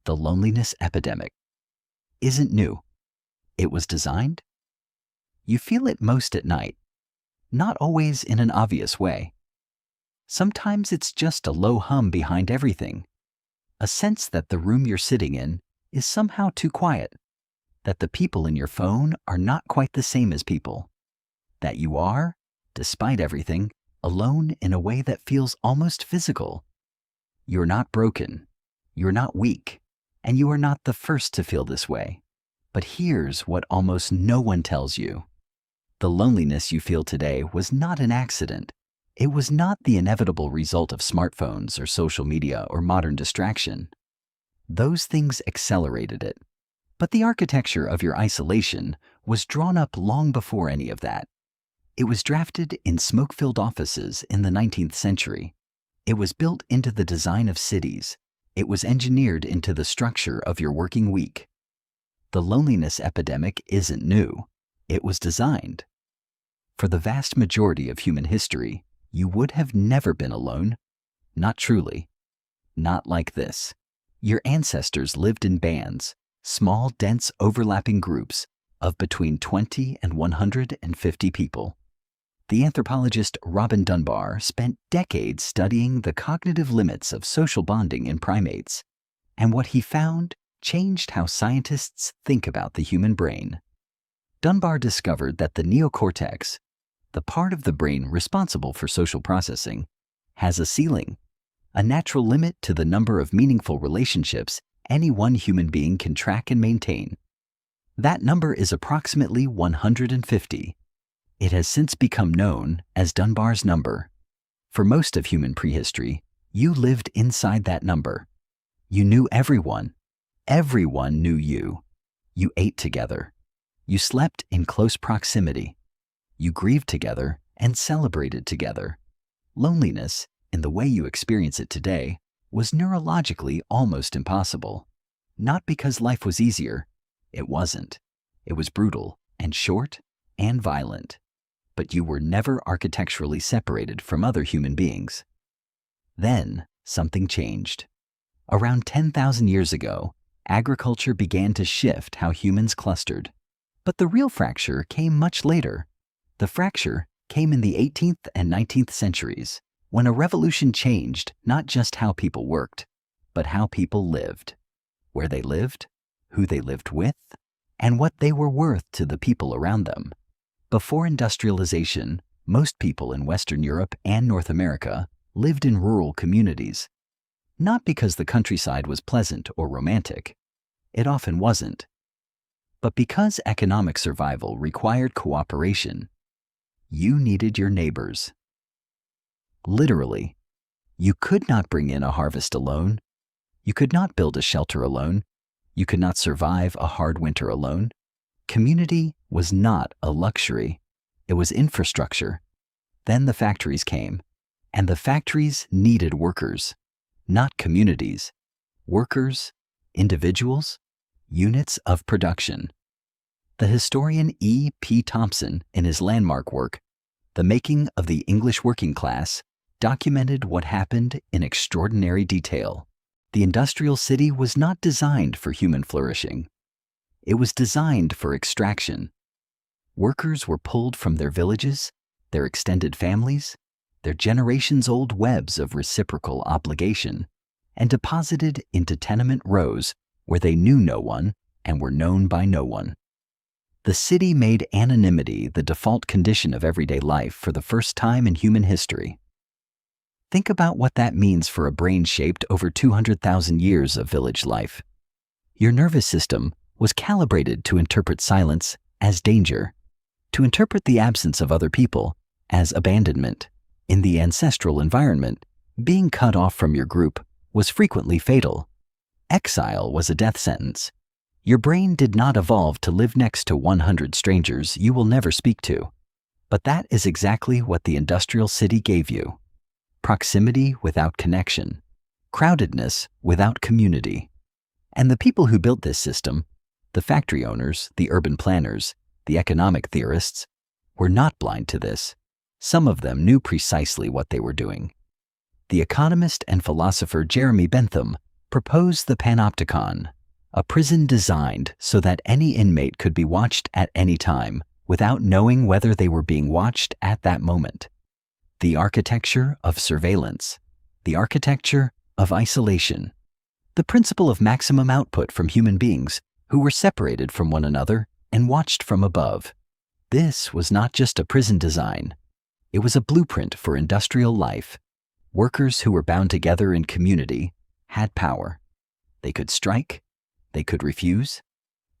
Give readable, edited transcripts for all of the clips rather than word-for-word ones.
The loneliness epidemic isn't new. It was designed. You feel it most at night, not always in an obvious way. Sometimes it's just a low hum behind everything, a sense that the room you're sitting in is somehow too quiet, that the people in your phone are not quite the same as people, that you are, despite everything, alone in a way that feels almost physical. You're not broken, you're not weak, and you are not the first to feel this way. But here's what almost no one tells you. The loneliness you feel today was not an accident. It was not the inevitable result of smartphones or social media or modern distraction. Those things accelerated it. But the architecture of your isolation was drawn up long before any of that. It was drafted in smoke-filled offices in the 19th century. It was built into the design of cities. It was engineered into the structure of your working week. The loneliness epidemic isn't new. It was designed. For the vast majority of human history, you would have never been alone. Not truly. Not like this. Your ancestors lived in bands, small, dense, overlapping groups of between 20 and 150 people. The anthropologist Robin Dunbar spent decades studying the cognitive limits of social bonding in primates, and what he found changed how scientists think about the human brain. Dunbar discovered that the neocortex, the part of the brain responsible for social processing, has a ceiling, a natural limit to the number of meaningful relationships any one human being can track and maintain. That number is approximately 150. It has since become known as Dunbar's number. For most of human prehistory, you lived inside that number. You knew everyone. Everyone knew you. You ate together. You slept in close proximity. You grieved together and celebrated together. Loneliness, in the way you experience it today, was neurologically almost impossible. Not because life was easier. It wasn't. It was brutal and short and violent. But you were never architecturally separated from other human beings. Then, something changed. Around 10,000 years ago, agriculture began to shift how humans clustered. But the real fracture came much later. The fracture came in the 18th and 19th centuries, when a revolution changed not just how people worked, but how people lived, where they lived, who they lived with, and what they were worth to the people around them. Before industrialization, most people in Western Europe and North America lived in rural communities. Not because the countryside was pleasant or romantic. It often wasn't. But because economic survival required cooperation. You needed your neighbors. Literally, you could not bring in a harvest alone. You could not build a shelter alone. You could not survive a hard winter alone. Community was not a luxury. It was infrastructure. Then the factories came, and the factories needed workers, not communities. Workers, individuals, units of production. The historian E.P. Thompson, in his landmark work, The Making of the English Working Class, documented what happened in extraordinary detail. The industrial city was not designed for human flourishing. It was designed for extraction. Workers were pulled from their villages, their extended families, their generations-old webs of reciprocal obligation, and deposited into tenement rows where they knew no one and were known by no one. The city made anonymity the default condition of everyday life for the first time in human history. Think about what that means for a brain shaped over 200,000 years of village life. Your nervous system was calibrated to interpret silence as danger, to interpret the absence of other people as abandonment. In the ancestral environment, being cut off from your group was frequently fatal. Exile was a death sentence. Your brain did not evolve to live next to 100 strangers you will never speak to. But that is exactly what the industrial city gave you. Proximity without connection. Crowdedness without community. And the people who built this system, the factory owners, the urban planners, the economic theorists, were not blind to this. Some of them knew precisely what they were doing. The economist and philosopher Jeremy Bentham Propose the panopticon, a prison designed so that any inmate could be watched at any time without knowing whether they were being watched at that moment. The architecture of surveillance, the architecture of isolation, the principle of maximum output from human beings who were separated from one another and watched from above. This was not just a prison design. It was a blueprint for industrial life. Workers who were bound together in community had power. They could strike, they could refuse,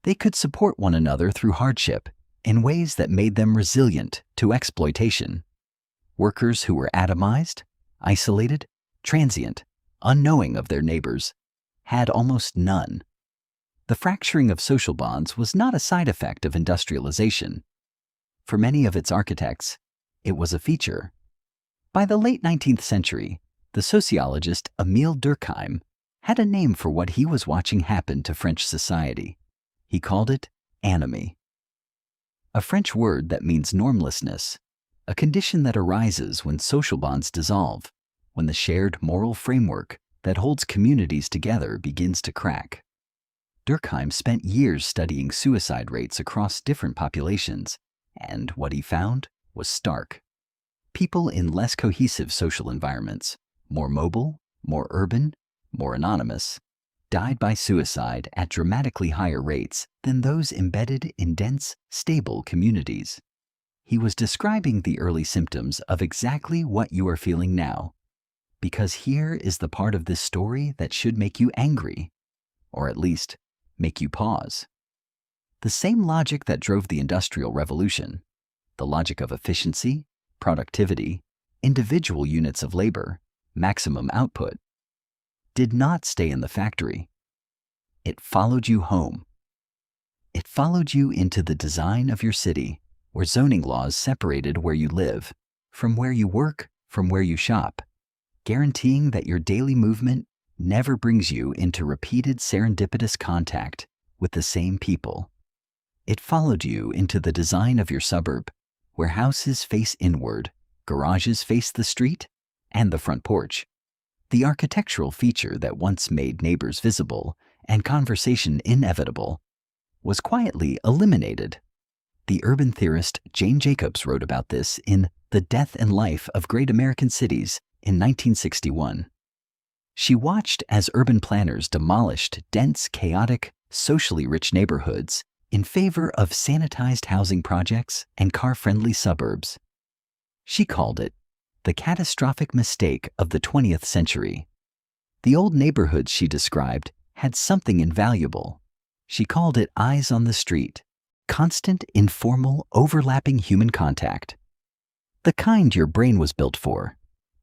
they could support one another through hardship in ways that made them resilient to exploitation. Workers who were atomized, isolated, transient, unknowing of their neighbors, had almost none. The fracturing of social bonds was not a side effect of industrialization. For many of its architects, it was a feature. By the late 19th century, the sociologist Émile Durkheim had a name for what he was watching happen to French society. He called it anomie, a French word that means normlessness, a condition that arises when social bonds dissolve, when the shared moral framework that holds communities together begins to crack. Durkheim spent years studying suicide rates across different populations, and what he found was stark. People in less cohesive social environments, more mobile, more urban, more anonymous, died by suicide at dramatically higher rates than those embedded in dense, stable communities. He was describing the early symptoms of exactly what you are feeling now, because here is the part of this story that should make you angry, or at least make you pause. The same logic that drove the Industrial Revolution, the logic of efficiency, productivity, individual units of labor, maximum output, did not stay in the factory. It followed you home. It followed you into the design of your city, where zoning laws separated where you live, from where you work, from where you shop, guaranteeing that your daily movement never brings you into repeated serendipitous contact with the same people. It followed you into the design of your suburb, where houses face inward, garages face the street and the front porch. The architectural feature that once made neighbors visible and conversation inevitable was quietly eliminated. The urban theorist Jane Jacobs wrote about this in The Death and Life of Great American Cities in 1961. She watched as urban planners demolished dense, chaotic, socially rich neighborhoods in favor of sanitized housing projects and car-friendly suburbs. She called it the catastrophic mistake of the 20th century. The old neighborhoods she described had something invaluable. She called it eyes on the street, constant, informal, overlapping human contact. The kind your brain was built for,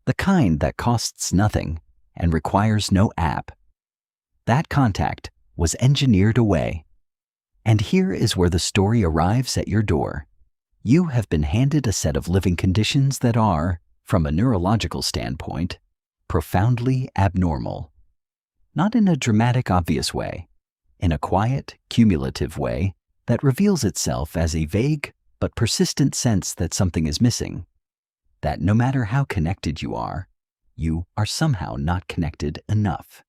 the kind that costs nothing and requires no app. That contact was engineered away. And here is where the story arrives at your door. You have been handed a set of living conditions that are, from a neurological standpoint, profoundly abnormal. Not in a dramatic, obvious way, in a quiet, cumulative way that reveals itself as a vague but persistent sense that something is missing, that no matter how connected you are somehow not connected enough.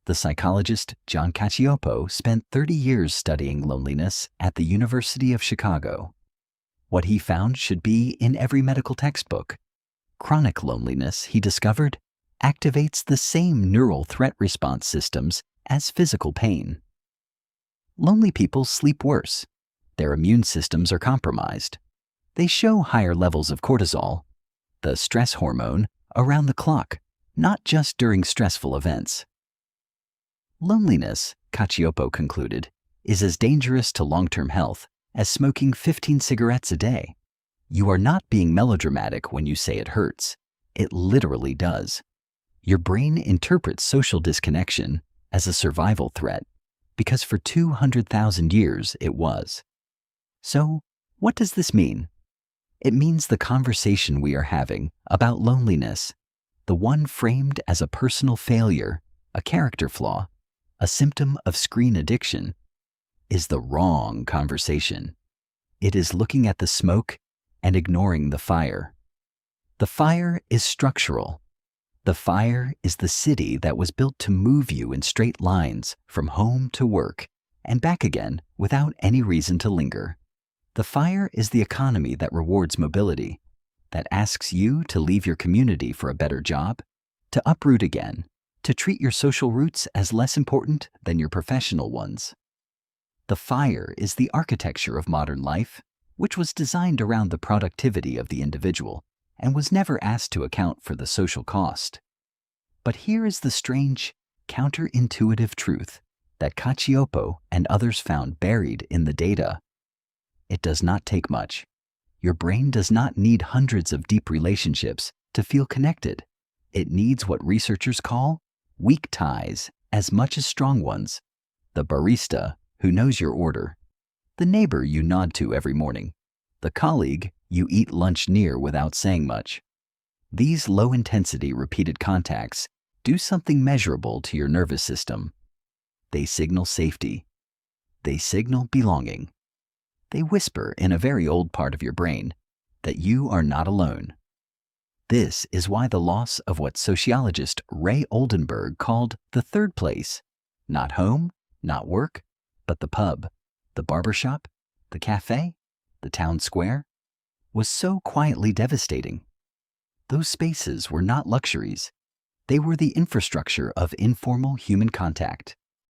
The psychologist John Cacioppo spent 30 years studying loneliness at the University of Chicago. What he found should be in every medical textbook. Chronic loneliness, he discovered, activates the same neural threat response systems as physical pain. Lonely people sleep worse. Their immune systems are compromised. They show higher levels of cortisol, the stress hormone, around the clock, not just during stressful events. Loneliness, Cacioppo concluded, is as dangerous to long-term health as smoking 15 cigarettes a day. You are not being melodramatic when you say it hurts. It literally does. Your brain interprets social disconnection as a survival threat because for 200,000 years it was. So, what does this mean? It means the conversation we are having about loneliness, the one framed as a personal failure, a character flaw, a symptom of screen addiction, is the wrong conversation. It is looking at the smoke and ignoring the fire. The fire is structural. The fire is the city that was built to move you in straight lines from home to work and back again without any reason to linger. The fire is the economy that rewards mobility, that asks you to leave your community for a better job, to uproot again, to treat your social roots as less important than your professional ones. The fire is the architecture of modern life, which was designed around the productivity of the individual and was never asked to account for the social cost. But here is the strange, counterintuitive truth that Cacioppo and others found buried in the data. It does not take much. Your brain does not need hundreds of deep relationships to feel connected. It needs what researchers call weak ties as much as strong ones. The barista who knows your order, the neighbor you nod to every morning, the colleague you eat lunch near without saying much. These low-intensity repeated contacts do something measurable to your nervous system. They signal safety. They signal belonging. They whisper in a very old part of your brain that you are not alone. This is why the loss of what sociologist Ray Oldenburg called the third place, not home, not work, but the pub, the barbershop, the cafe, the town square, was so quietly devastating. Those spaces were not luxuries. They were the infrastructure of informal human contact.